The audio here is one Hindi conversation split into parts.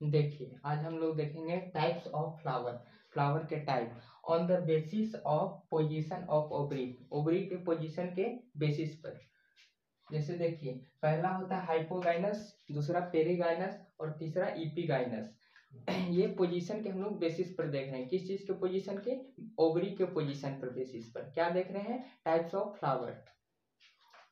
देखिए आज हम लोग देखेंगे टाइप्स ऑफ फ्लावर, फ्लावर के type on the basis of position of ovary, ovary के पोजीशन के बेसिस पर। जैसे देखिए पहला होता है हाइपोगाइनस, दूसरा पेरीगाइनस और तीसरा इपीगाइनस। ये पोजीशन के हम लोग बेसिस पर देख रहे हैं। किस चीज के पोजीशन के? ओवरी के पोजीशन पर बेसिस पर क्या देख रहे हैं? Types of flower.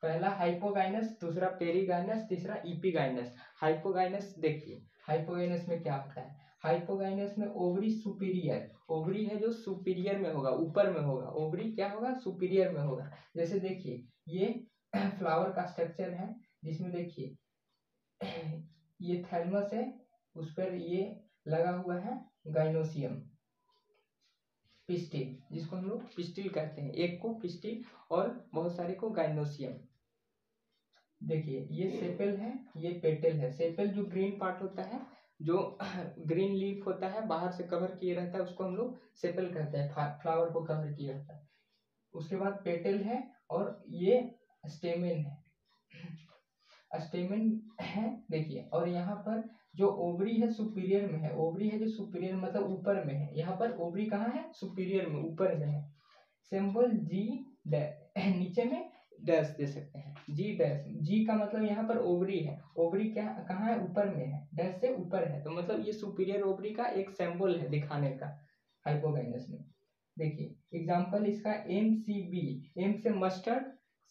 पहला हाइपोगाइनस, दूसरा पेरीगाइनस, तीसरा इपीगाइनस। हाइपोगाइनस देखिए हाइपोगाइनस में क्या होता है? हाइपोगाइनस में ओवरी सुपीरियर, ओवरी है जो सुपीरियर में होगा, ऊपर में होगा। ओवरी क्या होगा? सुपीरियर में होगा। जैसे देखिए ये फ्लावर का स्ट्रक्चर है जिसमें देखिए ये थैलमस है, उस पर ये लगा हुआ है गाइनोसियम, पिस्टिल, जिसको हम लोग पिस्टिल कहते हैं। एक को पिस्टिल और बहुत सारे को गाइनोसियम। देखिए ये सेपल है, ये पेटल है। सेपल जो ग्रीन पार्ट होता है, जो ग्रीन लीफ होता है, बाहर से कवर किए रहता है, उसको हम लोग सेपल कहते हैं। फ्लावर को कवर किया रहता है। उसके बाद पेटल है और ये स्टेमेन है, स्टेमेन है। देखिए और यहाँ पर जो ओवरी है सुपीरियर में है, ओवरी है जो सुपीरियर मतलब ऊपर में है। यहाँ पर ओवरी कहाँ है? सुपीरियर में, ऊपर में है। सिंबल जी नीचे में डैश दे सकते हैं, जी डैश। जी का मतलब यहाँ पर ओवरी है, ओवरी क्या कहाँ है? ऊपर में है, डैश से ऊपर है, तो मतलब ये सुपीरियर ओवरी का एक सिंबल है दिखाने का हाइपोगाइनस में। देखिए एग्जांपल इसका एम सी बी, एम से मस्टर्ड,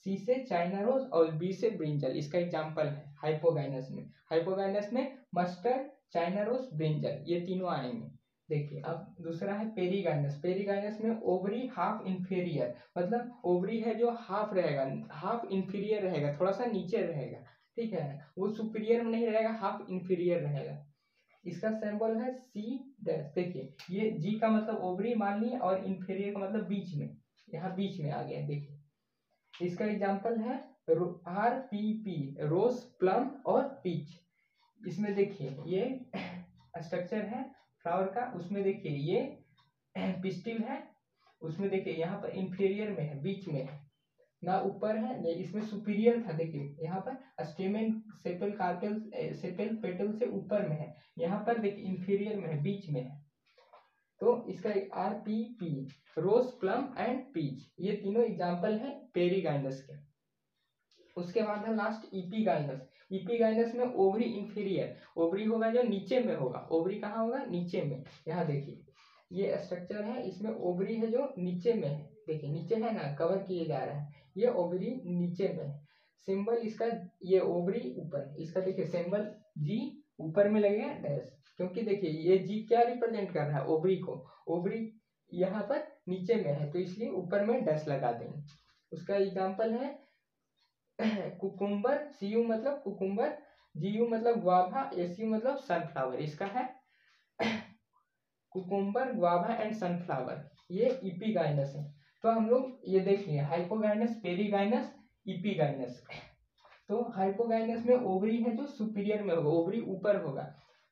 सी से चाइना रोज और बी से ब्रिंजल, इसका एग्जांपल है हाइपोगाइनस में। हाइपोगाइनस में मस्टर्ड, चाइना रोज, ब्रिंजल, ये तीनों आएंगे। देखिए अब दूसरा है पेरीगाइनस। पेरीगाइनस में ओवरी हाफ इंफीरियर, मतलब ओवरी है जो हाफ रहेगा, हाफ इंफीरियर रहेगा, थोड़ा सा नीचे रहेगा। ठीक है, वो सुपीरियर में नहीं रहेगा, हाफ इंफीरियर रहेगा। इसका सिंबल है सी डैश। देखिए ये जी का मतलब ओवरी मान लिए और इंफीरियर का मतलब बीच में, यहाँ बीच में आ गया। देखिए इसका एग्जांपल है are P P, rose, plum और पीच। इसमें देखिए ये स्ट्रक्चर है फ्लावर का, उसमें देखिए ये पिस्टिल है, उसमें देखिए यहाँ पर इंफीरियर में है, बीच में है, ना ऊपर है नहीं, इसमें सुपीरियर था। देखिए यहाँ पर stamen sepal carpel sepal petal से ऊपर में है, यहाँ पर देखिए इंफीरियर में है, बीच में है। तो इसका R P P, rose, plum and peach, ये तीनों एग्जांपल है पेरीगाइनस के। उसके बाद है लास्ट इपीगाइनस। इपीगाइनस में ओवरी इंफीरियर, ओवरी होगा जो नीचे में होगा। ओवरी कहाँ होगा? नीचे में। यहाँ देखिए ये स्ट्रक्चर है, इसमें ओवरी है जो नीचे में है। देखिए नीचे है ना, कवर किए जा रहा है, ये ओवरी नीचे में है। सिंबल इसका ये ओवरी ऊपर, इसका देखिए सिंबल जी ऊपर में लगेगा डैश, क्योंकि देखिए ये जी क्या रिप्रेजेंट कर रहा है? ओवरी को। ओवरी यहाँ पर नीचे में है तो इसलिए ऊपर में डैश लगा देंगे। उसका एग्जाम्पल है कुकुम्बर, सी यू मतलब कुकुम्बर, जी यू मतलब गुआवा, एस यू मतलब सनफ्लावर। इसका है कुकुम्बर, गुआवा एंड सनफ्लावर, ये इपीगाइनस है। तो हम लोग ये देखिए हाइपोगाइनस, पेरीगाइनस, इपीगाइनस। तो हाइपोगाइनस में ओवरी है जो सुपीरियर में होगा, ओवरी ऊपर होगा।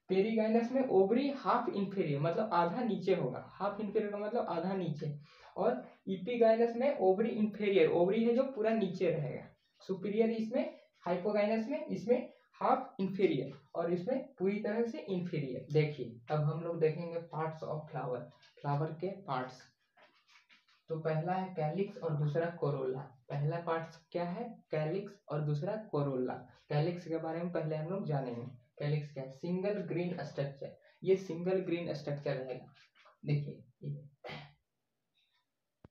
पेरीगाइनस में ओवरी हाफ इंफीरियर मतलब आधा नीचे होगा, हाफ इंफीरियर का मतलब आधा नीचे। और इपीगाइनस में ओवरी इंफीरियर, ओवरी है जो पूरा नीचे रहेगा। सुपीरियर इसमें हाइपोगाइनस में, इसमें हाफ इंफीरियर और इसमें पूरी तरह से इंफीरियर। देखिए अब हम लोग देखेंगे पार्ट्स ऑफ फ्लावर, फ्लावर के पार्ट्स। तो पहला है कैलिक्स और दूसरा कोरोला। पहला पार्ट क्या है? कैलिक्स और दूसरा कोरोला। कैलिक्स के बारे में पहले हम लोग जानेंगे। कैलिक्स क्या है? सिंगल ग्रीन स्ट्रक्चर, ये सिंगल ग्रीन स्ट्रक्चर रहेगा। देखिए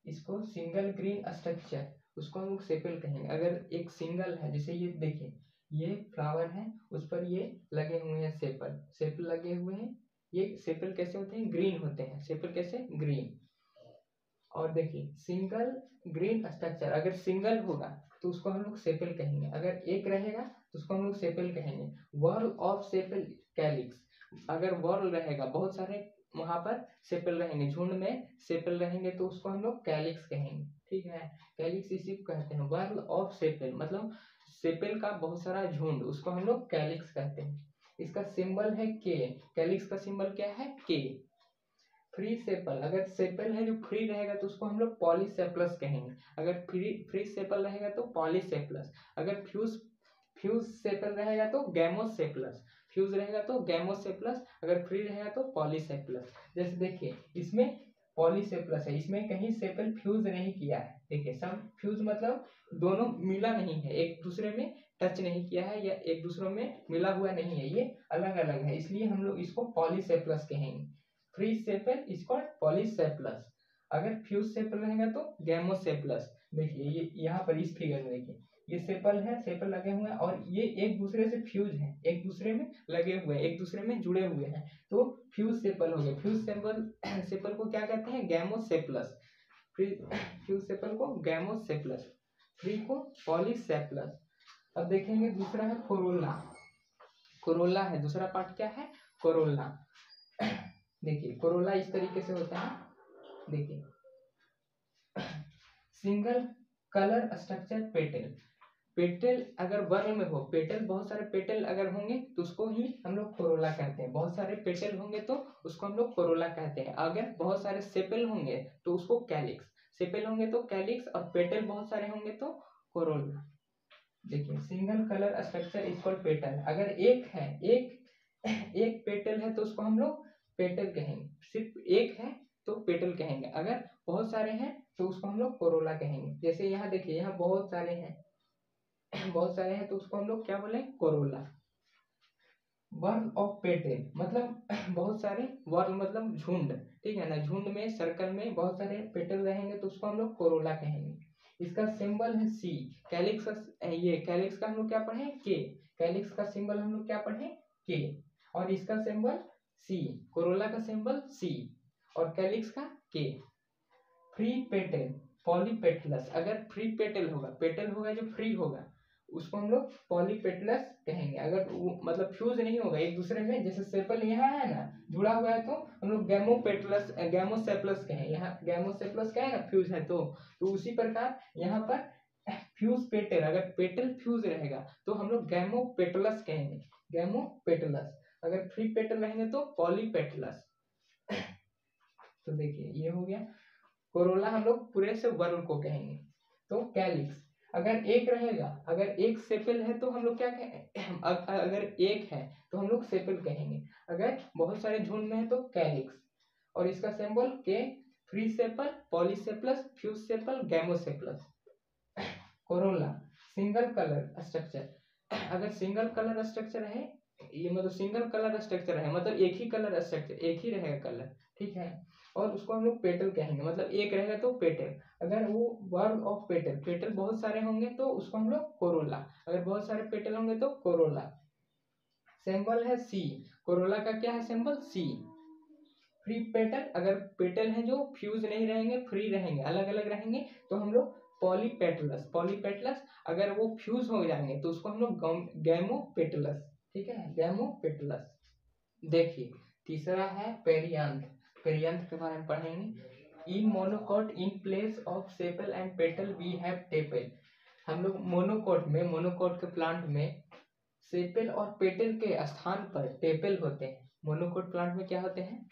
इसको सिंगल ग्रीन स्ट्रक्चर, उसको हम लोग सेपल कहेंगे। अगर एक सिंगल है, जैसे ये देखिए ये फ्लावर है, उस पर ये लगे हुए हैं सेपल, सेपल लगे हुए हैं। ये सेपल कैसे होते हैं? ग्रीन होते हैं। सेपल कैसे? ग्रीन। और देखिए सिंगल ग्रीन स्ट्रक्चर, अगर सिंगल होगा तो उसको हम लोग सेपल कहेंगे, अगर एक रहेगा तो उसको हम लोग सेपल कहेंगे। वर्ल ऑफ सेपल कैलिक्स, अगर वर्ल रहेगा, बहुत सारे वहां पर सेपल रहेंगे, झुंड में सेपल रहेंगे, तो उसको हम लोग कैलिक्स कहेंगे। ठीक है, कैलिक्स इसी को कहते हैं। वर्ल ऑफ सेपल मतलब सेपल का बहुत सारा झुंड, उसको हम लोग कैलिक्स कहते हैं। इसका सिंबल है के। कैलिक्स का सिंबल क्या है? के। फ्री सेपल, अगर सेपल है जो फ्री रहेगा तो उसको हम लोग पॉलीसेप्लस कहेंगे। अगर फ्री सेपल रहेगा तो पॉलीसेप्लस। अगर फ्यूज सेपल रहेगा तो गैमोसेप्लस। फ्यूज रहेगा तो गैमोसेप्लस, अगर फ्री रहेगा तो पॉलीसेप्लस। जैसे देखिए इसमें पॉलीसेप्लस है, इसमें कहीं सेपल फ्यूज नहीं किया है। देखिए सम फ्यूज मतलब दोनों मिला नहीं है, एक दूसरे में टच नहीं किया है या एक दूसरे में मिला हुआ नहीं है, ये अलग अलग है, इसलिए हम लोग इसको पॉलीसेप्लस कहेंगे। फ्री सेपल इसको पॉलीसेप्लस, अगर फ्यूज सेपल रहेगा तो गैमोसेप्लस। देखिए ये यहाँ पर इस फिगर में देखिए ये सेपल है, सेपल लगे हुए हैं और ये एक दूसरे से फ्यूज है, एक दूसरे में लगे हुए हैं, एक दूसरे में जुड़े हुए हैं, तो फ्यूज सेपल हो गए। फ्यूज सेपल सेपल को क्या कहते हैं? गैमोसेप्लस। फ्यूज सेपल को गैमोसेप्लस, फ्री को पॉलीसेप्लस। अब देखेंगे दूसरा है कोरोला। कोरोला है दूसरा पार्ट, क्या है? कोरोला। देखिए कोरोला इस तरीके से होता है, देखिए single colour structure petal. Petal अगर वर्ल में हो, पेटल बहुत सारे पेटल अगर होंगे तो उसको ही हम लोग कोरोला कहते हैं। बहुत सारे पेटल होंगे तो उसको हम लोग कोरोला कहते हैं। अगर बहुत सारे सेपल होंगे तो उसको कैलिक्स, सेपल होंगे तो कैलिक्स, और पेटल बहुत सारे होंगे तो कोरोला। देखिए single colour structure is called petal. अगर एक है, एक पेटल है तो उसको हम लोग पेटल कहेंगे। सिर्फ एक है तो पेटल कहेंगे, अगर बहुत सारे हैं तो उसको हम लोग कोरोला कहेंगे। जैसे यहाँ देखिए यहाँ बहुत सारे हैं, बहुत सारे हैं तो उसको हम लोग क्या बोले? कोरोला। वर्ल ऑफ पेटल मतलब बहुत सारे, वर्ल मतलब झुंड, ठीक है ना, झुंड में सर्कल में बहुत सारे पेटल रहेंगे तो उसको हम लोग कोरोला कहेंगे। इसका सिंबल है सी। कैलिक्स का, ये कैलिक्स का हम लोग क्या पढ़े? के। कैलिक्स का सिंबल हम लोग क्या पढ़े? के। और इसका सिंबल सी, कोरोला का सिंबल सी और कैलिक्स का के। फ्री पेटल पॉलीपेटलस, अगर फ्री पेटल होगा, पेटल होगा जो फ्री होगा उसको हम लोग पॉलीपेटलस कहेंगे। अगर मतलब फ्यूज नहीं होगा एक दूसरे में, जैसे सेपल यहाँ है ना जुड़ा हुआ है तो हम लोग गैमोपेटलस गैमोसेप्लस कहें। यहाँ गैमोसेप्लस क्या है ना, फ्यूज है तो उसी प्रकार यहाँ पर फ्यूज पेटल, अगर पेटल फ्यूज रहेगा तो हम लोग गैमोपेटलस कहेंगे, गैमोपेटलस। अगर फ्री पेटल रहेंगे तो पॉलीपेटलस। तो देखिए ये हो गया कोरोला, हम लोग पूरे से वर्ल को कहेंगे। तो कैलिक्स अगर एक रहेगा, अगर एक सेपल है तो हम लोग क्या कहें? अगर एक है तो हम लोग सेपल कहेंगे, अगर बहुत सारे झुंड में है तो कैलिक्स। और इसका सिंबल के। Free sepal, polysepalous, fuse sepal, gamosepalous. Corolla single colour structure, अगर सिंगल कलर स्ट्रक्चर है, ये मतलब सिंगल कलर स्ट्रक्चर है मतलब एक ही कलर स्ट्रक्चर, एक ही रहेगा कलर, ठीक है, और उसको हम लोग पेटल कहेंगे, मतलब एक रहेगा तो पेटल। अगर वो वर्ल ऑफ पेटल, पेटल बहुत सारे होंगे तो उसको हम लोग कोरोला, अगर बहुत सारे पेटल होंगे तो कोरोला। सिंबल है सी, कोरोला का क्या है सिंबल? सी। फ्री पेटल, अगर पेटल है जो फ्यूज नहीं रहेंगे, फ्री रहेंगे, अलग अलग रहेंगे तो हम लोग पॉलीपेटलस, पॉलीपेटलस। अगर वो फ्यूज हो जाएंगे तो उसको हम लोग गैमोपेटलस, ठीक है, गैमोपेटलस। देखिए तीसरा है पेरियांथ। पेरियांथ के बारे में पढ़ेंगे। In monocot in place of sepal and petal we have tepal. हम लोग मोनोकॉट में, मोनोकॉट के प्लांट में सेपल और पेटल के स्थान पर टेपल होते हैं। मोनोकॉट प्लांट में क्या होते हैं?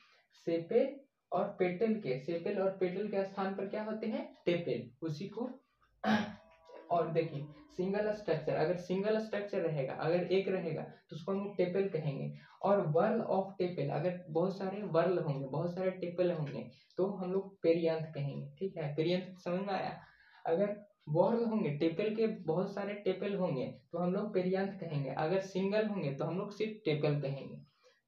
सेपल और पेटल के, सेपल और पेटल के स्थान पर क्या होते हैं? टेपल, उसी को। और देखिए सिंगल स्ट्रक्चर, अगर सिंगल स्ट्रक्चर रहेगा, अगर एक रहेगा तो उसको हम टेपल कहेंगे। और वर्ल ऑफ टेपल, अगर बहुत सारे वर्ल होंगे, बहुत सारे टेपल होंगे तो हम लोग पेरियांथ कहेंगे, ठीक है। पेरियांथ समझ में आया? अगर वर्ल होंगे, टेपल के बहुत सारे टेपल होंगे तो हम लोग पेरियांथ कहेंगे। अगर सिंगल होंगे तो हम लोग सिर्फ टेपल कहेंगे।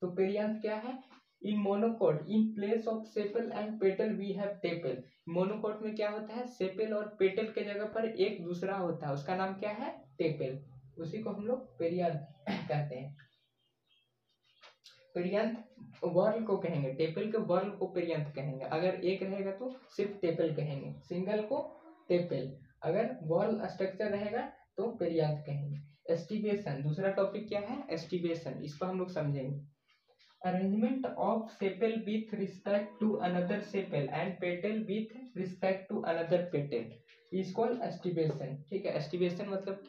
तो पेरियांथ क्या है? In monocot in place of sepal and petal we have tepal. Monocot में क्या होता है? सेपल और पेटल के जगह पर एक दूसरा होता है, उसका नाम क्या है? टेपल, उसी को हम लोग पेरियांथ कहते हैं। पेरियांथ वर्ल को कहेंगे, टेपल के वर्ल को पेरियांथ कहेंगे। अगर एक रहेगा तो सिर्फ टेपल कहेंगे, सिंगल को टेपल, अगर वर्ल स्ट्रक्चर रहेगा तो पेरियांथ कहेंगे। एस्टिवेशन, दूसरा टॉपिक क्या है? एस्टिवेशन, इसको हम लोग समझेंगे। Arrangement of sepal with respect to another sepal and petal with respect to another petal is called aestivation, ठीक है। एस्टिवेशन मतलब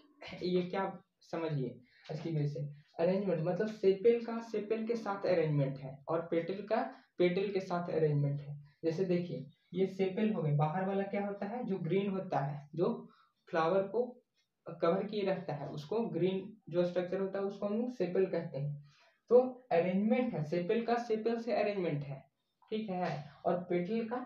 ये क्या समझिए, एस्टिवेशन अरेंजमेंट मतलब सेपल का सेपल के साथ अरेंजमेंट है और पेटल का पेटल के साथ अरेंजमेंट है। जैसे देखिए ये सेपल हो गए, बाहर वाला क्या होता है? जो ग्रीन होता है, जो फ्लावर को कवर किए रहता है, उसको ग्रीन जो स्ट्रक्चर होता है उसको हम लोग सेपल कहते हैं। तो अरेंजमेंट है सेपल का, सेपल से अरेंजमेंट है, ठीक है। और पेटल का,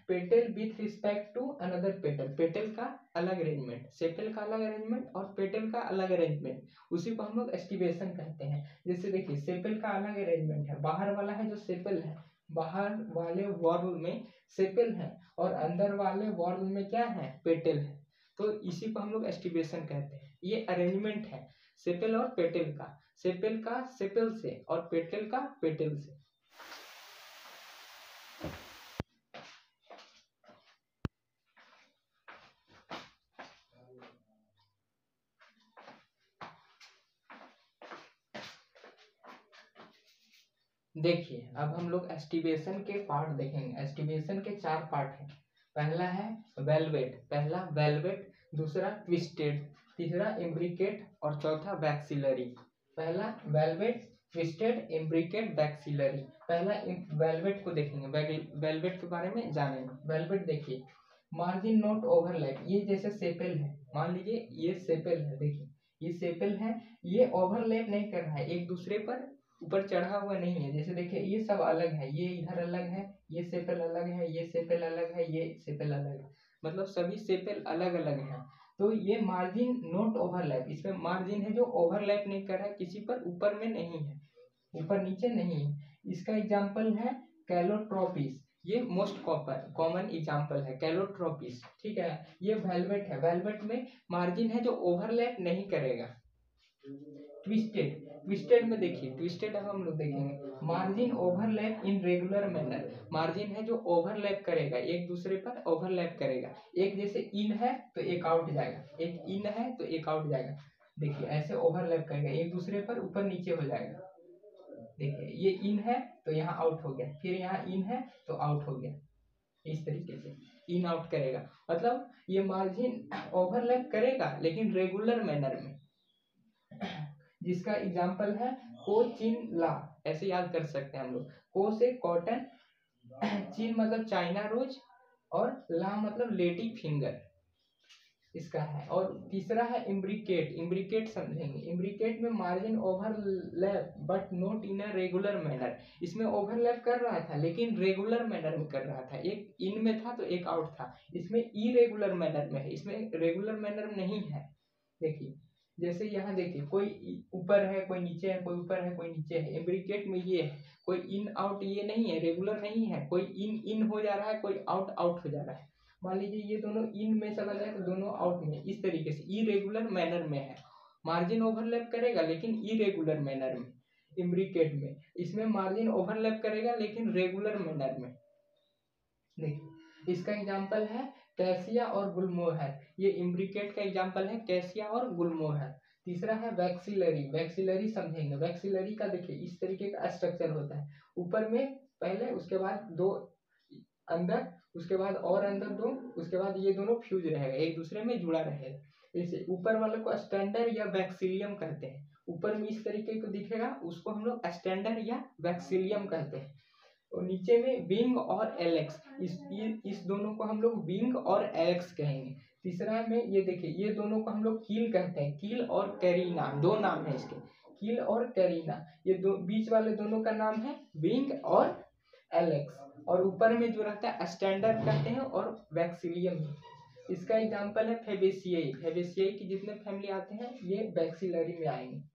petal with respect to another petal, petal का अलग अरेंजमेंट, सेपल का अलग अरेंजमेंट और पेटल का अलग अरेंजमेंट, उसी को हम लोग एस्टिवेशन कहते हैं। जैसे देखिए सेपल का अलग अरेंजमेंट है, बाहर वाला है जो सेपल है, बाहर वाले वॉर्ल में सेपल है और अंदर वाले वॉर्ल में क्या है, पेटल है, तो इसी को हम लोग एस्टिवेशन कहते हैं। ये अरेंजमेंट है सेपल और पेटल का, सेपल का सेपल से और पेटल का पेटल से। देखिए अब हम लोग एस्टिवेशन के पार्ट देखेंगे। एस्टिवेशन के 4 पार्ट हैं। पहला है वेलवेट, पहला वेलवेट, दूसरा ट्विस्टेड, तीसरा इम्ब्रिकेट और चौथा वैक्सिलरी। पहला वेलवेट, ट्विस्टेड, इम्ब्रिकेट, वैक्सिलरी। पहला वेलवेट को देखेंगे, वेलवेट के बारे में जानेंगे। वेलवेट देखिए मार्जिन नॉट ओवरलैप, ये जैसे सेपल है, मान लीजिए ये सेपल है, देखिए ये सेपल है, ये ओवरलैप नहीं कर रहा है, एक दूसरे पर ऊपर चढ़ा हुआ नहीं है। जैसे देखिए ये सब अलग है, ये इधर अलग है, ये सेपल अलग है, ये सेपल अलग है, ये सेपल अलग है, मतलब सभी सेपल अलग अलग हैं। तो ये मार्जिन नॉट ओवरलैप, इसमें मार्जिन है जो ओवरलैप नहीं कर रहा है किसी पर, ऊपर में नहीं है, ऊपर नीचे नहीं है। इसका एग्जाम्पल है कैलोट्रोपिस, ये मोस्ट कॉमन एग्जाम्पल है कैलोट्रोपिस, ठीक है। ये वेलवेट है, वेलवेट में मार्जिन है जो ओवरलैप नहीं करेगा। ट्विस्टेड, ट्विस्टेड में देखिए, ट्विस्टेड अब हम लोग देखेंगे margin overlap in regular manner, margin है जो ओवरलैप करेगा, एक दूसरे पर ओवरलैप करेगा। एक जैसे इन है तो एक आउट जाएगा, एक इन है तो एक आउट जाएगा, देखिए ऐसे ओवरलैप करेगा, एक दूसरे पर ऊपर नीचे हो जाएगा। देखिए ये इन है तो यहाँ आउट हो गया, फिर यहाँ इन है तो आउट हो गया, इस तरीके से इन आउट करेगा। मतलब ये मार्जिन ओवरलैप करेगा लेकिन रेगुलर मैनर में, जिसका एग्जाम्पल है कोचिनला, ऐसे याद कर सकते हैं हम लोग। को से कॉटन, चिन मतलब चाइना रोज और ला मतलब लेडी फिंगर, इसका है। और तीसरा है इम्ब्रिकेट, इम्ब्रिकेट समझेंगे। इम्ब्रिकेट में margin overlap but not in a regular manner, इसमें ओवरलैप कर रहा था लेकिन रेगुलर मैनर में कर रहा था, एक इन में था तो एक आउट था, इसमें इरेगुलर मैनर में है, इसमें रेगुलर मैनर में नहीं है। देखिए जैसे यहाँ देखिए कोई ऊपर है कोई नीचे है, कोई ऊपर है कोई नीचे है, इम्ब्रिकेट में ये है, कोई इन आउट ये नहीं है, रेगुलर नहीं है, कोई इन इन हो जा रहा है, कोई आउट आउट हो जा रहा है। मान लीजिए ये दोनों इन में चला जाए तो दोनों आउट में, इस तरीके से इरेगुलर मैनर में है। मार्जिन ओवरलैप करेगा लेकिन इरेगुलर मैनर में इम्ब्रिकेट में, इसमें मार्जिन ओवरलैप करेगा लेकिन रेगुलर मैनर में। देखिए इसका एग्जाम्पल है कैसिया और गुलमोहर, ये इम्ब्रिकेट का एग्जाम्पल है कैसिया और गुलमोहर। तीसरा है वैक्सिलरी, वैक्सिलरी समझेंगे। वैक्सिलरी का देखिए इस तरीके का स्ट्रक्चर होता है, ऊपर में पहले, उसके बाद दो अंदर, उसके बाद और अंदर दो, उसके बाद ये दोनों फ्यूज रहेगा, एक दूसरे में जुड़ा रहेगा। इसे ऊपर वाले को स्टैंडर या वैक्सिलियम कहते हैं, ऊपर में इस तरीके को दिखेगा उसको हम लोग स्टैंडर या वैक्सिलियम कहते हैं। और नीचे में विंग और एलेक्स, इस दोनों को हम लोग विंग और एलेक्स कहेंगे। तीसरा में ये देखिए ये दोनों को हम लोग कील कहते हैं, कील और कैरीना, दो नाम है इसके, कील और कैरीना। ये दो बीच वाले दोनों का नाम है विंग और एलेक्स, और ऊपर में जो रहता है स्टैंडर्ड कहते हैं और वैक्सिलियम। इसका एग्जाम्पल है फेबेसियाई, फेबेसियाई की जितने फैमिली आते हैं ये वैक्सिलरी में आएंगे।